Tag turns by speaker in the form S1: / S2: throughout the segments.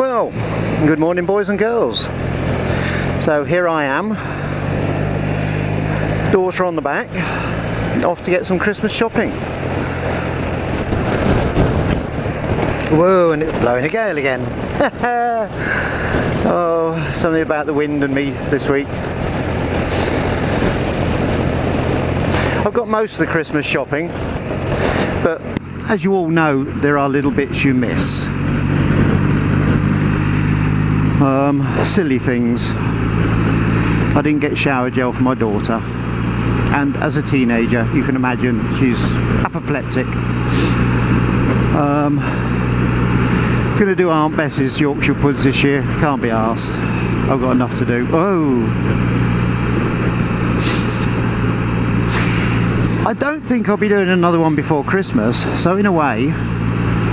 S1: Well, good morning boys and girls. So here I am, daughter on the back, off to get some Christmas shopping. Whoa, and it's blowing a gale again. Oh, something about the wind and me this week. I've got most of the Christmas shopping, but as you all know, there are little bits you miss. Silly things. I didn't get shower gel for my daughter, and as a teenager you can imagine she's apoplectic. Gonna do Aunt Bess's Yorkshire puds this year, can't be arsed. I've got enough to do. Oh, I don't think I'll be doing another one before Christmas, so in a way,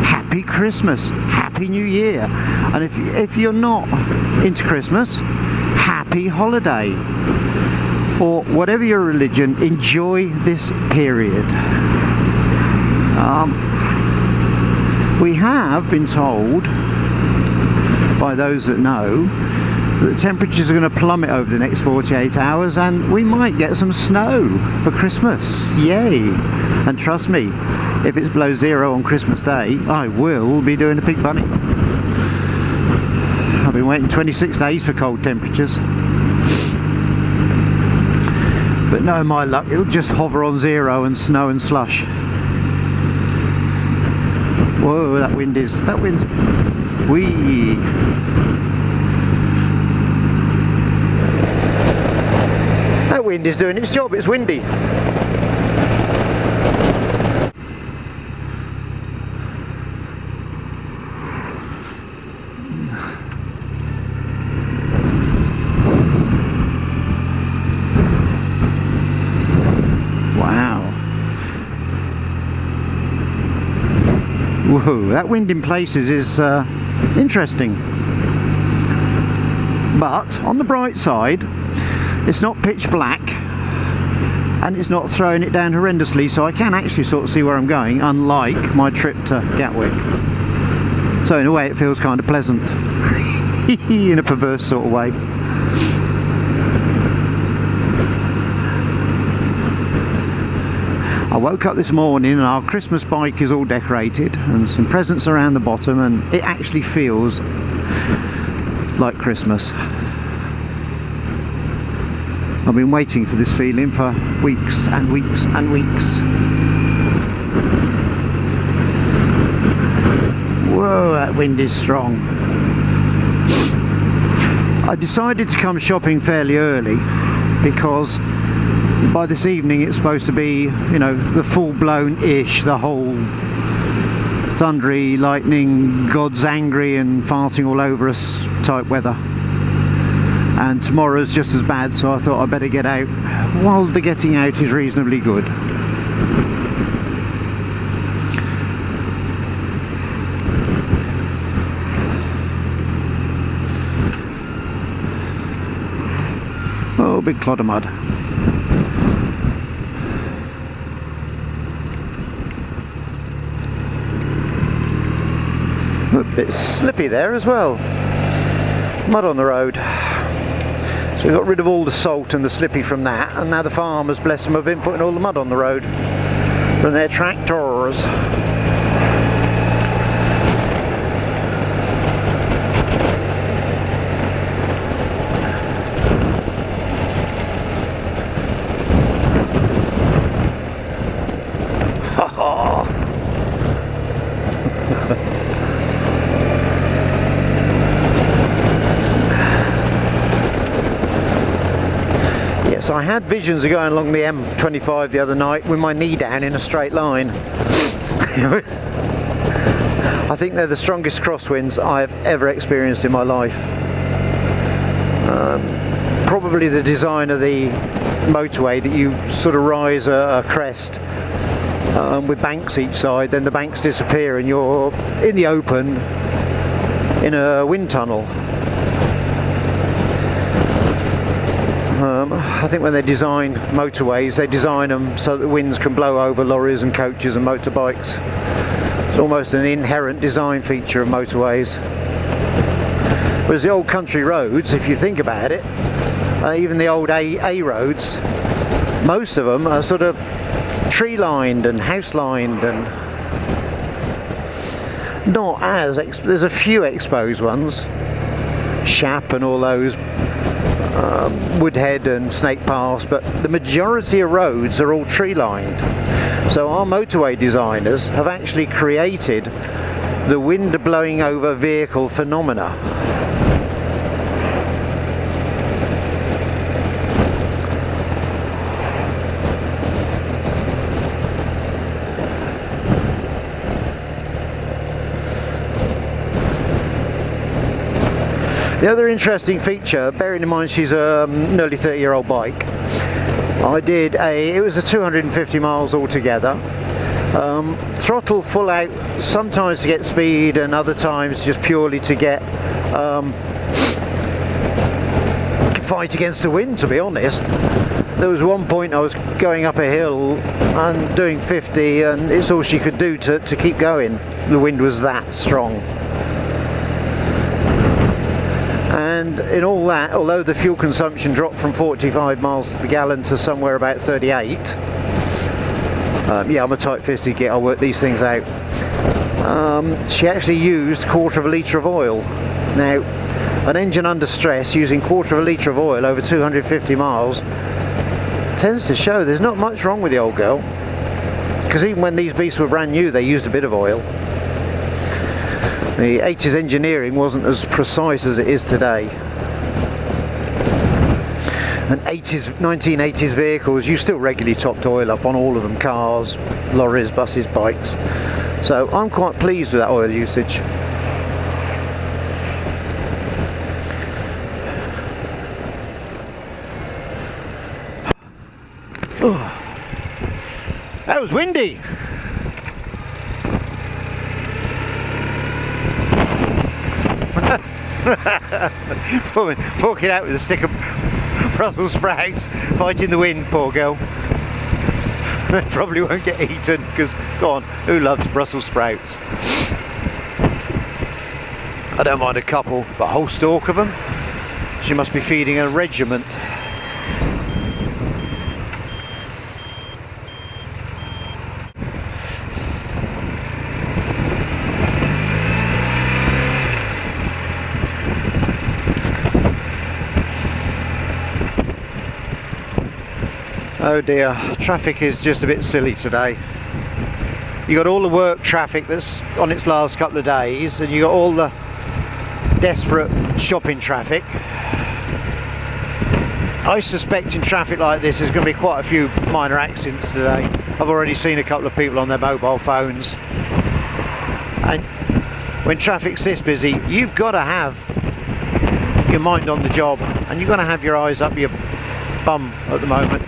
S1: Happy Christmas, Happy New Year. And if you're not into Christmas, happy holiday. Or whatever your religion, enjoy this period. We have been told by those that know that temperatures are going to plummet over the next 48 hours and we might get some snow for Christmas. Yay! And trust me, if it's below zero on Christmas Day, I will be doing a pig bunny. I've been waiting 26 days for cold temperatures. But no, my luck, it'll just hover on zero and snow and slush. Whoa, that wind's wee. That wind is doing its job, it's windy. Whoa, that wind in places is interesting. But on the bright side, it's not pitch black and it's not throwing it down horrendously, so I can actually sort of see where I'm going, unlike my trip to Gatwick. So in a way it feels kind of pleasant. In a perverse sort of way. I woke up this morning and our Christmas bike is all decorated and some presents around the bottom, and it actually feels like Christmas. I've been waiting for this feeling for weeks and weeks and weeks. Whoa, that wind is strong. I decided to come shopping fairly early because by this evening it's supposed to be, you know, the full-blown-ish, the whole thundery, lightning, God's angry and farting all over us type weather. And tomorrow's just as bad, so I thought I'd better get out while the getting out is reasonably good. Oh, big clod of mud. A bit slippy there as well. Mud on the road. So we got rid of all the salt and the slippy from that, and now the farmers, bless them, have been putting all the mud on the road from their tractors. So I had visions of going along the M25 the other night with my knee down in a straight line. I think they're the strongest crosswinds I've ever experienced in my life. Probably the design of the motorway, that you sort of rise a crest with banks each side, then the banks disappear and you're in the open in a wind tunnel. I think when they design motorways, they design them so that the winds can blow over lorries and coaches and motorbikes. It's almost an inherent design feature of motorways. Whereas the old country roads, if you think about it, even the old A roads, most of them are sort of tree lined and house lined, and not as there's a few exposed ones, Shap and all those, Woodhead and Snake Pass, but the majority of roads are all tree lined. So our motorway designers have actually created the wind blowing over vehicle phenomena. The other interesting feature, bearing in mind she's a nearly 30-year-old bike, it was a 250 miles altogether. Throttle full out, sometimes to get speed and other times just purely to get fight against the wind, to be honest. There was one point I was going up a hill and doing 50 and it's all she could do to keep going. The wind was that strong. And in all that, although the fuel consumption dropped from 45 miles per gallon to somewhere about 38, yeah, I'm a tight-fisted git, I'll work these things out. She actually used 1/4 of a litre of oil. Now, an engine under stress using 1/4 of a litre of oil over 250 miles tends to show there's not much wrong with the old girl. Because even when these beasts were brand new, they used a bit of oil. The 80s engineering wasn't as precise as it is today. And 1980s vehicles, you still regularly topped oil up on all of them, cars, lorries, buses, bikes. So I'm quite pleased with that oil usage. Oh, that was windy. Walking out with a stick of Brussels sprouts, fighting the wind, poor girl. Probably won't get eaten because, go on, who loves Brussels sprouts? I don't mind a couple, but a whole stalk of them? She must be feeding a regiment. Oh dear, traffic is just a bit silly today. You got all the work traffic that's on its last couple of days, and you got all the desperate shopping traffic. I suspect in traffic like this there's going to be quite a few minor accidents today. I've already seen a couple of people on their mobile phones. And when traffic's this busy, you've got to have your mind on the job, and you've got to have your eyes up your bum at the moment.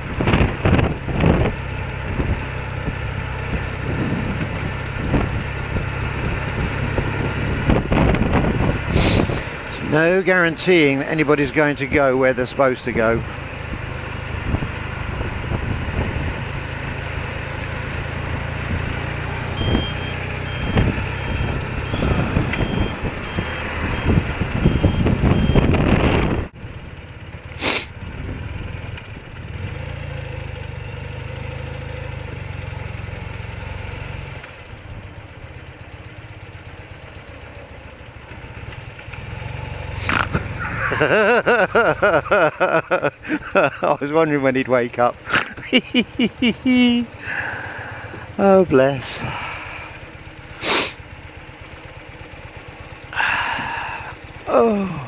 S1: No guaranteeing that anybody's going to go where they're supposed to go. I was wondering when he'd wake up. Oh bless. Oh.